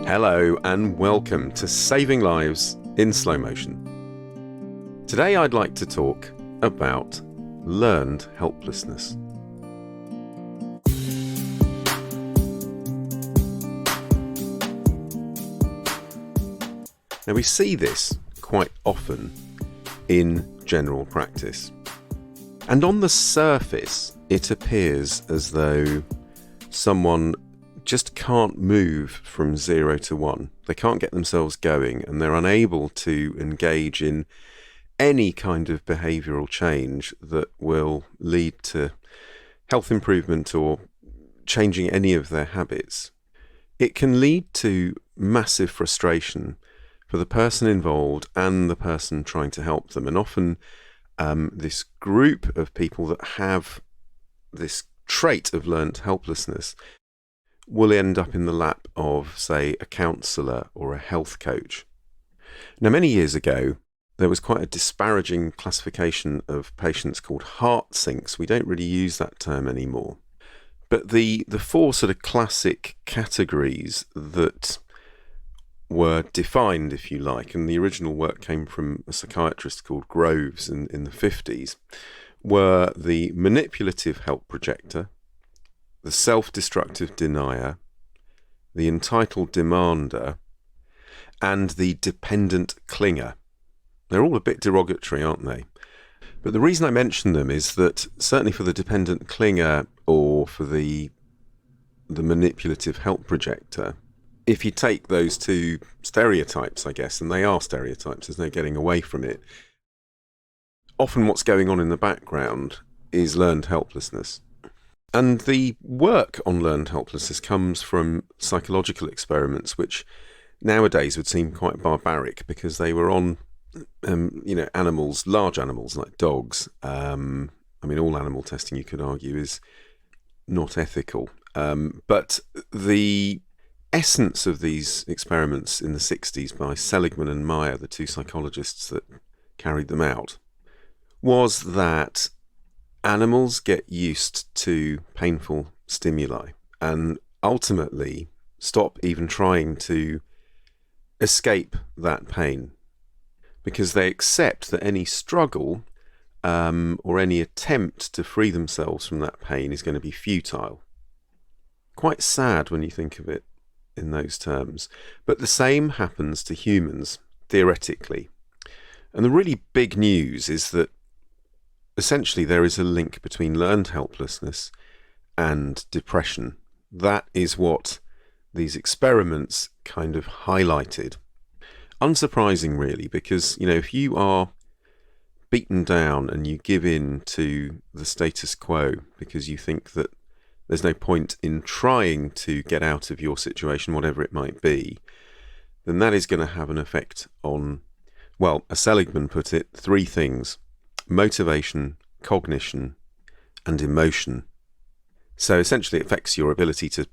Hello and welcome to Saving Lives in Slow Motion. Today I'd like to talk about learned helplessness. Now we see this quite often in general practice. And on the surface, it appears as though someone just can't move from 0 to 1. They can't get themselves going and they're unable to engage in any kind of behavioural change that will lead to health improvement or changing any of their habits. It can lead to massive frustration for the person involved and the person trying to help them. And often this group of people that have this trait of learnt helplessness will end up in the lap of, say, a counsellor or a health coach. Now, many years ago, there was quite a disparaging classification of patients called heart sinks. We don't really use that term anymore. But the four sort of classic categories that were defined, if you like, and the original work came from a psychiatrist called Groves in the 50s, were the manipulative help projector, the self-destructive denier, the entitled demander, and the dependent clinger. They're all a bit derogatory, aren't they? But the reason I mention them is that certainly for the dependent clinger or for the manipulative help projector, if you take those two stereotypes, I guess, and they are stereotypes, there's no getting away from it, often what's going on in the background is learned helplessness. And the work on learned helplessness comes from psychological experiments, which nowadays would seem quite barbaric because they were on, animals, large animals like dogs. All animal testing, you could argue, is not ethical. But the essence of these experiments in the 60s by Seligman and Meyer, the two psychologists that carried them out, was that animals get used to painful stimuli and ultimately stop even trying to escape that pain because they accept that any struggle or any attempt to free themselves from that pain is going to be futile. Quite sad when you think of it in those terms. But the same happens to humans, theoretically. And the really big news is that essentially there is a link between learned helplessness and depression. That is what these experiments kind of highlighted. Unsurprising, really, because, if you are beaten down and you give in to the status quo because you think that there's no point in trying to get out of your situation, whatever it might be, then that is going to have an effect on, well, as Seligman put it, three things: motivation, cognition, and emotion. So essentially it affects your ability to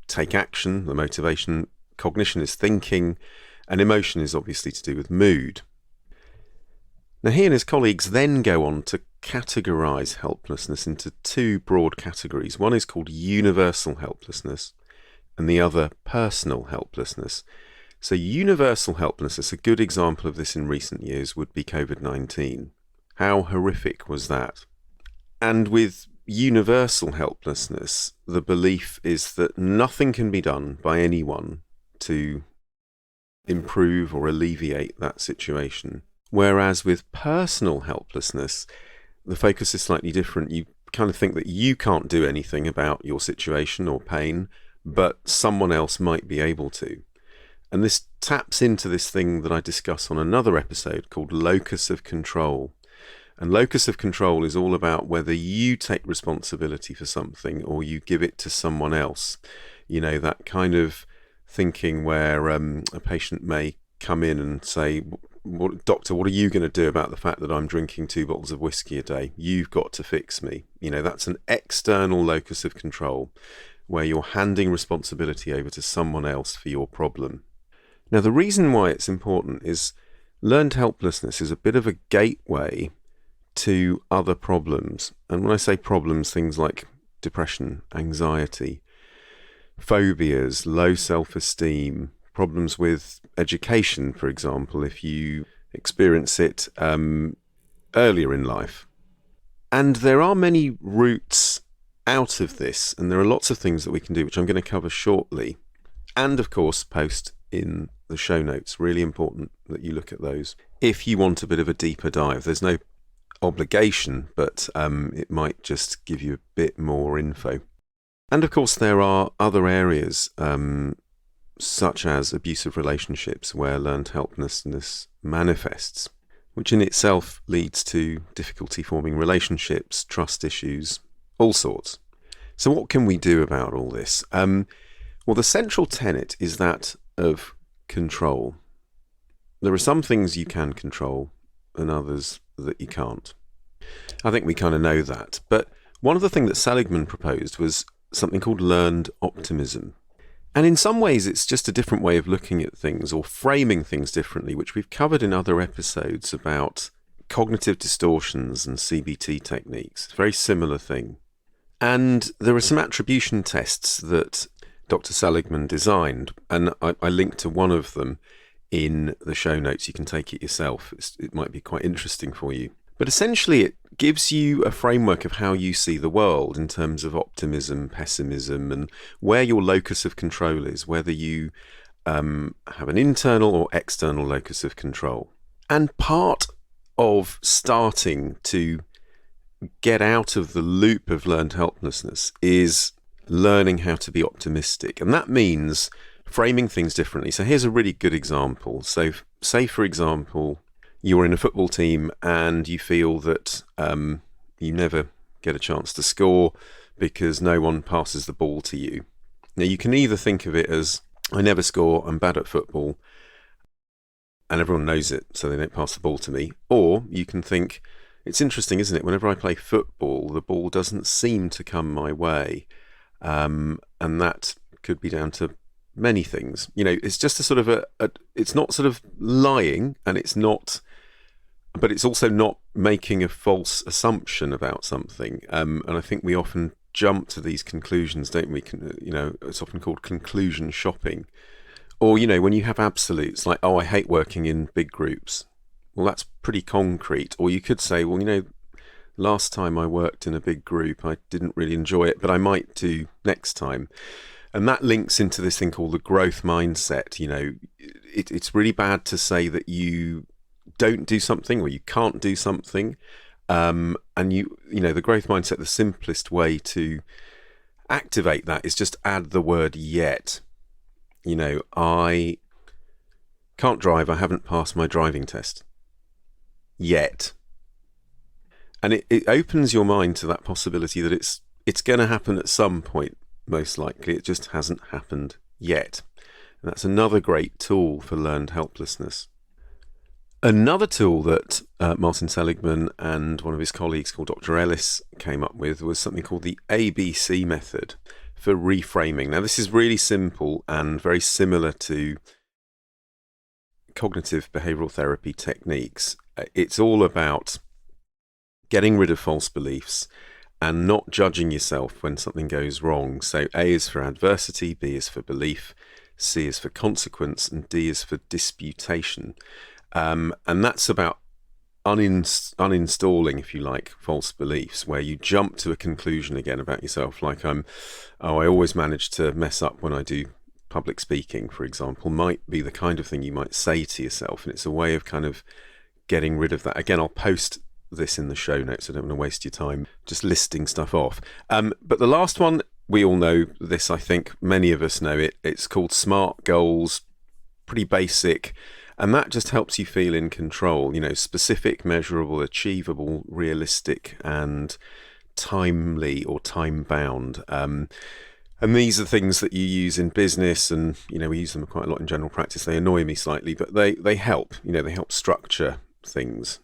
take action, the motivation. Cognition is thinking, and emotion is obviously to do with mood. Now he and his colleagues then go on to categorize helplessness into two broad categories. One is called universal helplessness and the other personal helplessness. So universal helplessness, a good example of this in recent years would be COVID-19. How horrific was that? And with universal helplessness, the belief is that nothing can be done by anyone to improve or alleviate that situation. Whereas with personal helplessness, the focus is slightly different. You kind of think that you can't do anything about your situation or pain, but someone else might be able to. And this taps into this thing that I discuss on another episode called locus of control. And locus of control is all about whether you take responsibility for something or you give it to someone else. That kind of thinking where a patient may come in and say, "Doctor, what are you going to do about the fact that I'm drinking 2 bottles of whiskey a day? You've got to fix me." That's an external locus of control where you're handing responsibility over to someone else for your problem. Now, the reason why it's important is learned helplessness is a bit of a gateway to other problems. And when I say problems, things like depression, anxiety, phobias, low self-esteem, problems with education, for example, if you experience it earlier in life. And there are many routes out of this, and there are lots of things that we can do, which I'm going to cover shortly. And of course, post in the show notes. Really important that you look at those. If you want a bit of a deeper dive, there's no obligation, but it might just give you a bit more info. And of course, there are other areas, such as abusive relationships, where learned helplessness manifests, which in itself leads to difficulty forming relationships, trust issues, all sorts. So what can we do about all this? Well, the central tenet is that of control. There are some things you can control and others that you can't. I think we kind of know that. But one of the things that Seligman proposed was something called learned optimism. And in some ways, it's just a different way of looking at things or framing things differently, which we've covered in other episodes about cognitive distortions and CBT techniques. It's a very similar thing. And there are some attribution tests that Dr. Seligman designed, and I linked to one of them in the show notes. You can take it yourself. It might be quite interesting for you. But essentially, it gives you a framework of how you see the world in terms of optimism, pessimism, and where your locus of control is, whether you have an internal or external locus of control. And part of starting to get out of the loop of learned helplessness is learning how to be optimistic. And that means framing things differently. So here's a really good example. So say, for example, you're in a football team and you feel that you never get a chance to score because no one passes the ball to you. Now, you can either think of it as, I never score, I'm bad at football, and everyone knows it, so they don't pass the ball to me. Or you can think, it's interesting, isn't it? Whenever I play football, the ball doesn't seem to come my way. And that could be down to many things. You know, it's just a sort of it's not sort of lying, and it's not, but it's also not making a false assumption about something. And I think we often jump to these conclusions, don't we? You know, it's often called conclusion shopping. Or, you know, when you have absolutes like, oh, I hate working in big groups. Well, that's pretty concrete. Or you could say, well, you know, last time I worked in a big group, I didn't really enjoy it, but I might do next time. And that links into this thing called the growth mindset. You know, it's really bad to say that you don't do something or you can't do something. And you know, the growth mindset, the simplest way to activate that is just add the word yet. You know, I can't drive. I haven't passed my driving test yet. And it opens your mind to that possibility that it's going to happen at some point, most likely. It just hasn't happened yet. And that's another great tool for learned helplessness. Another tool that Martin Seligman and one of his colleagues called Dr. Ellis came up with was something called the ABC method for reframing. Now, this is really simple and very similar to cognitive behavioral therapy techniques. It's all about getting rid of false beliefs and not judging yourself when something goes wrong. So A is for adversity, B is for belief, C is for consequence, and D is for disputation. And that's about uninstalling, if you like, false beliefs, where you jump to a conclusion again about yourself, like I always manage to mess up when I do public speaking, for example, might be the kind of thing you might say to yourself. And it's a way of kind of getting rid of that. Again, I'll post this in the show notes. I don't want to waste your time just listing stuff off. But the last one, we all know this, I think many of us know it. It's called SMART goals, pretty basic. And that just helps you feel in control, you know, specific, measurable, achievable, realistic, and timely or time-bound. And these are things that you use in business, and, you know, we use them quite a lot in general practice. They annoy me slightly, but they help, you know, they help structure things.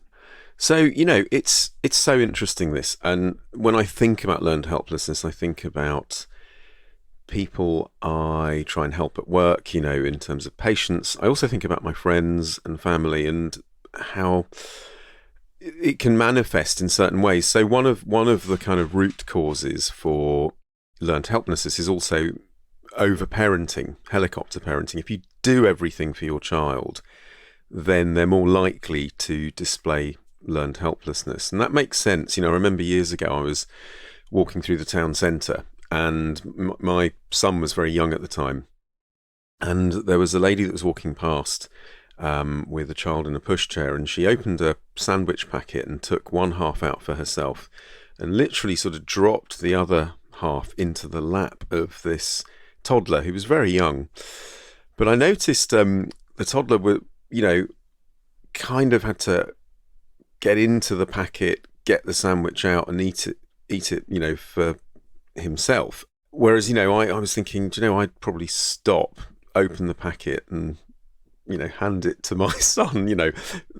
So, you know, it's so interesting, this. And when I think about learned helplessness, I think about people I try and help at work, you know, in terms of patients. I also think about my friends and family and how it can manifest in certain ways. So one of the kind of root causes for learned helplessness is also over-parenting, helicopter parenting. If you do everything for your child, then they're more likely to display learned helplessness. And that makes sense. I remember years ago I was walking through the town centre, and my son was very young at the time. And there was a lady that was walking past with a child in a pushchair, and she opened a sandwich packet and took one half out for herself and literally sort of dropped the other half into the lap of this toddler who was very young. But I noticed the toddler were, kind of had to get into the packet, get the sandwich out and eat it, for himself. Whereas, I was thinking, I'd probably stop, open the packet and, hand it to my son,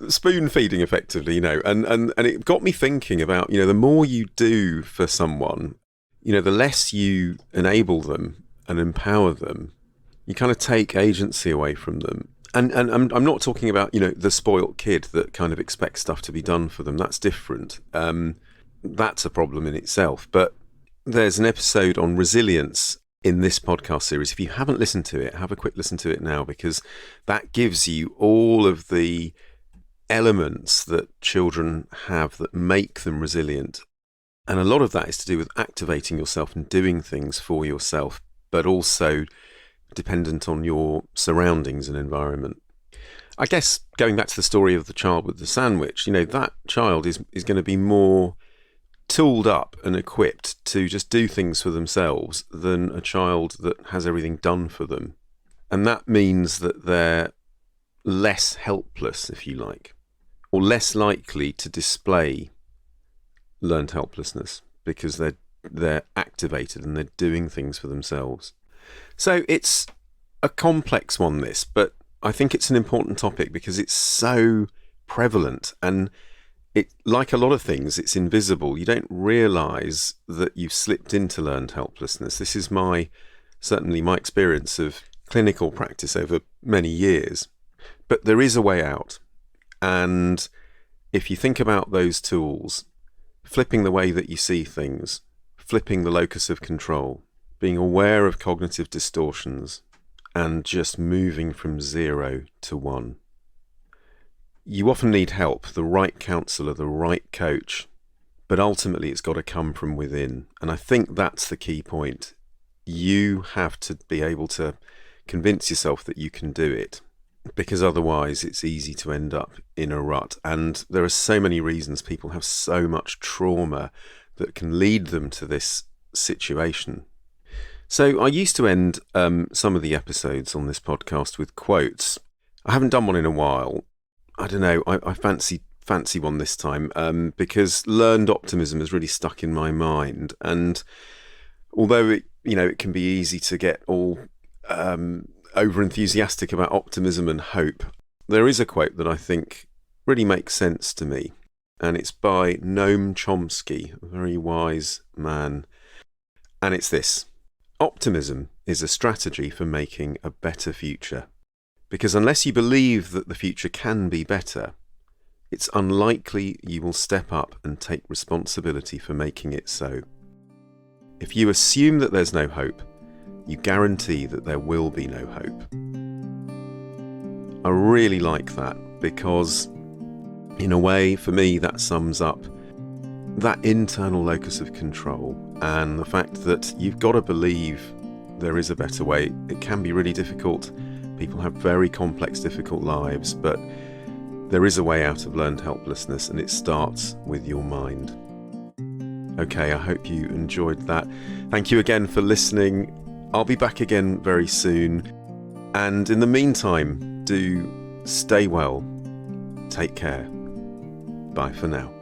spoon feeding effectively, and it got me thinking about, the more you do for someone, the less you enable them and empower them, you kind of take agency away from them. And I'm not talking about, the spoilt kid that kind of expects stuff to be done for them. That's different. That's a problem in itself. But there's an episode on resilience in this podcast series. If you haven't listened to it, have a quick listen to it now, because that gives you all of the elements that children have that make them resilient. And a lot of that is to do with activating yourself and doing things for yourself, but also dependent on your surroundings and environment. I guess going back to the story of the child with the sandwich, that child is going to be more tooled up and equipped to just do things for themselves than a child that has everything done for them. And that means that they're less helpless, if you like, or less likely to display learned helplessness because they're activated and they're doing things for themselves. So it's a complex one, this, but I think it's an important topic because it's so prevalent, and it, like a lot of things, it's invisible. You don't realise that you've slipped into learned helplessness. This is certainly my experience of clinical practice over many years. But there is a way out. And if you think about those tools, flipping the way that you see things, flipping the locus of control, being aware of cognitive distortions, and just moving from 0 to 1. You often need help, the right counsellor, the right coach, but ultimately it's got to come from within. And I think that's the key point. You have to be able to convince yourself that you can do it, because otherwise it's easy to end up in a rut. And there are so many reasons people have so much trauma that can lead them to this situation. So I used to end some of the episodes on this podcast with quotes. I haven't done one in a while. I don't know, I fancy one this time because learned optimism has really stuck in my mind. And although it can be easy to get all over enthusiastic about optimism and hope, there is a quote that I think really makes sense to me, and it's by Noam Chomsky, a very wise man, and it's this: optimism is a strategy for making a better future, because unless you believe that the future can be better, it's unlikely you will step up and take responsibility for making it so. If you assume that there's no hope, you guarantee that there will be no hope. I really like that because, in a way, for me, that sums up that internal locus of control and the fact that you've got to believe there is a better way. It can be really difficult. People have very complex, difficult lives, but there is a way out of learned helplessness, and it starts with your mind. Okay, I hope you enjoyed that. Thank you again for listening. I'll be back again very soon. And in the meantime, do stay well. Take care. Bye for now.